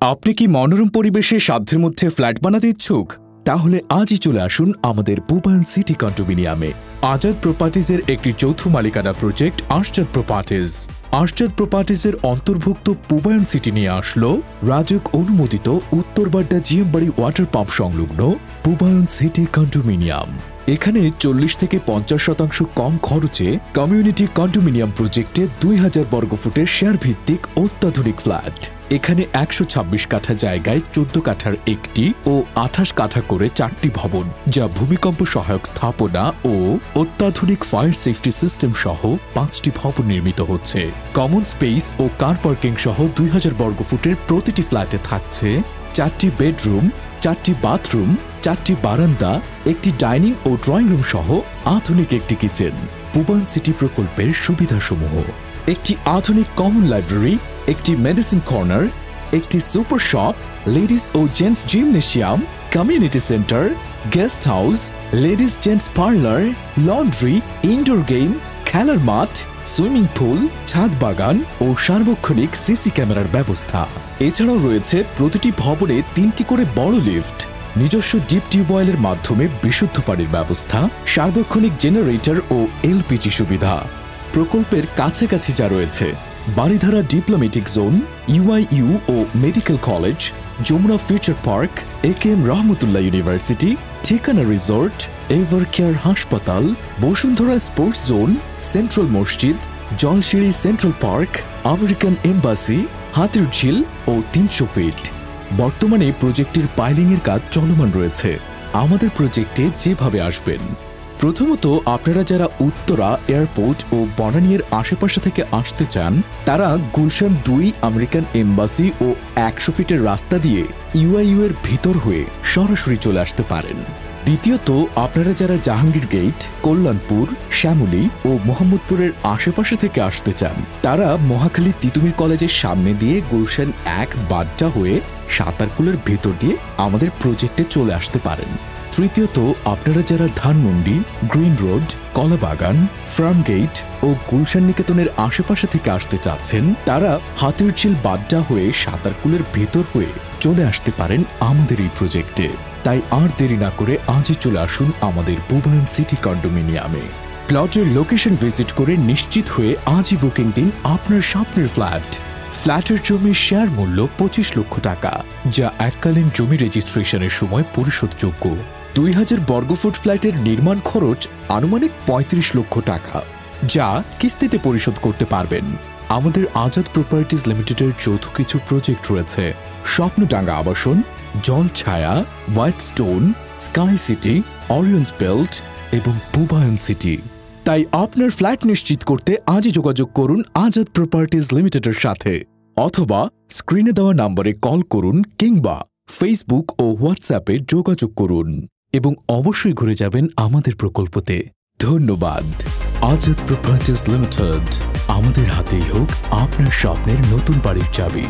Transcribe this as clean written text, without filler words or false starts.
আপনি কি মনোরম পরিবেশে সাধ্যের মধ্যে ফ্ল্যাট বানাতে ইচ্ছুক? তাহলে আজই চলে আসুন আমাদের পুবায়ন সিটি কন্ডোমিনিয়ামে। আজাদ প্রপার্টিজের একটি যৌথ মালিকানা প্রজেক্ট আরশাদ প্রপার্টিজ। আরশাদ প্রপার্টিজের অন্তর্ভুক্ত পুবায়ন সিটি নিয়ে আসলো রাজুক অনুমোদিত উত্তরবাড্ডা জিএমবাড়ি ওয়াটার পাম্প সংলগ্ন পুবায়ন সিটি কন্ডোমিনিয়াম। এখানে 40 থেকে 50% কম খরচে কমিউনিটি কন্ডোমিনিয়াম প্রজেক্টে 2000 বর্গফুটের শেয়ার ভিত্তিক অত্যাধুনিক ফ্ল্যাট। এখানে 126 কাঠা জায়গায় 14 কাঠার একটি ও 28 কাঠা করে 4টি ভবন, যা ভূমিকম্প সহায়ক স্থাপনা ও অত্যাধুনিক ফায়ার সেফটি সিস্টেম সহ 5টি ভবন নির্মিত হচ্ছে। কমন স্পেস ও কার পার্কিং সহ 2000 বর্গফুটের প্রতিটি ফ্ল্যাটে থাকছে 4টি বেডরুম, 4টি বাথরুম, 4টি বারান্দা, একটি ডাইনিং ও ড্রয়িং রুম সহ আধুনিক একটি কিচেন। পুবায়ন সিটি প্রকল্পের সুবিধাসমূহ: একটি আধুনিক কমন লাইব্রেরি, একটি মেডিসিন কর্নার, একটি সুপার শপ, লেডিস ও gents gymnasium, community centre, guest house, ladies gents parlour, laundry, indoor game, খেলার মাঠ, সুইমিং পুল, ছাদ বাগান ও সার্বক্ষণিক সিসি ক্যামেরার ব্যবস্থা। এছাড়াও রয়েছে প্রতিটি ভবনে 3টি করে বড় লিফট, নিজস্ব ডিপ টিউবওয়েলের মাধ্যমে বিশুদ্ধ পানির ব্যবস্থা, সার্বক্ষণিক জেনারেটর ও এলপিজি সুবিধা। প্রকল্পের কাছাকাছি যা রয়েছে: বারিধারা ডিপ্লোম্যাটিক জোন, ইউআইইউ ও medical college, Jamuna future park, AKM Rahmatullah university, Thikana resort, ever care হাসপাতাল, বসুন্ধরা স্পোর্টস জোন, সেন্ট্রাল মসজিদ, Jolshiri central park, American embassy, Hatirjheel ও 300 ফিট। বর্তমানে প্রজেক্টের পাইলিংয়ের কাজ চলমান রয়েছে। আমাদের প্রজেক্টে যেভাবে আসবেন: প্রথমত, আপনারা যারা উত্তরা এয়ারপোর্ট ও বনানীর আশেপাশে থেকে আসতে চান, তারা গুলশান 2 আমেরিকান এম্বাসি ও 100 ফিটের রাস্তা দিয়ে ইউআইইউ এর ভিতর হয়ে সরাসরি চলে আসতে পারেন। দ্বিতীয়ত, আপনারা যারা জাহাঙ্গীর গেট, কল্যাণপুর, শ্যামলী ও মোহাম্মদপুরের আশেপাশে থেকে আসতে চান, তারা মহাখালী তিতুমির কলেজের সামনে দিয়ে গুলশান 1 বাড্ডা হয়ে সাঁতারকুলের ভেতর দিয়ে আমাদের প্রজেক্টে চলে আসতে পারেন। তৃতীয়ত, আপনারা যারা ধানমন্ডি, গ্রিন রোড, কলাবাগান, ফার্মগেট ও গুলশান নিকেতনের আশেপাশে থেকে আসতে চাচ্ছেন, তারা হাতিরঝিল বাড্ডা হয়ে সাঁতারকুলের ভেতর হয়ে চলে আসতে পারেন আমাদের এই প্রজেক্টে। তাই আর দেরি না করে আজই চলে আসুন আমাদের পুবায়ন সিটি কন্ডোমিনিয়ামে। প্লটের লোকেশন ভিজিট করে নিশ্চিত হয়ে আজই বুকিং দিন আপনার স্বপ্নের ফ্ল্যাট। ফ্ল্যাটের জমির শেয়ার মূল্য 25 লক্ষ টাকা, যা এককালীন জমি রেজিস্ট্রেশনের সময় পরিশোধযোগ্য। 2000 বর্গফুট ফ্ল্যাটের নির্মাণ খরচ আনুমানিক 35 লক্ষ টাকা, যা কিস্তিতে পরিশোধ করতে পারবেন। আমাদের আজাদ প্রপার্টিজ লিমিটেডের যৌথ কিছু প্রজেক্ট রয়েছে: স্বপ্নডাঙ্গা আবাসন, Jolchhaya, white stone, sky city, Orion's belt এবং পুবায়ন সিটি। তাই আপনার ফ্ল্যাট নিশ্চিত করতে আজই যোগাযোগ করুন আজাদ প্রপার্টিজ লিমিটেডের সাথে, অথবা স্ক্রিনে দেওয়া নম্বরে কল করুন কিংবা ফেসবুক ও হোয়াটসঅ্যাপে যোগাযোগ করুন এবং অবশ্যই ঘুরে যাবেন আমাদের প্রকল্পতে। ধন্যবাদ। আজাদ প্রপার্টিজ লিমিটেড, আমাদের হাতেই হোক আপনার স্বপ্নের নতুন বাড়ির চাবি।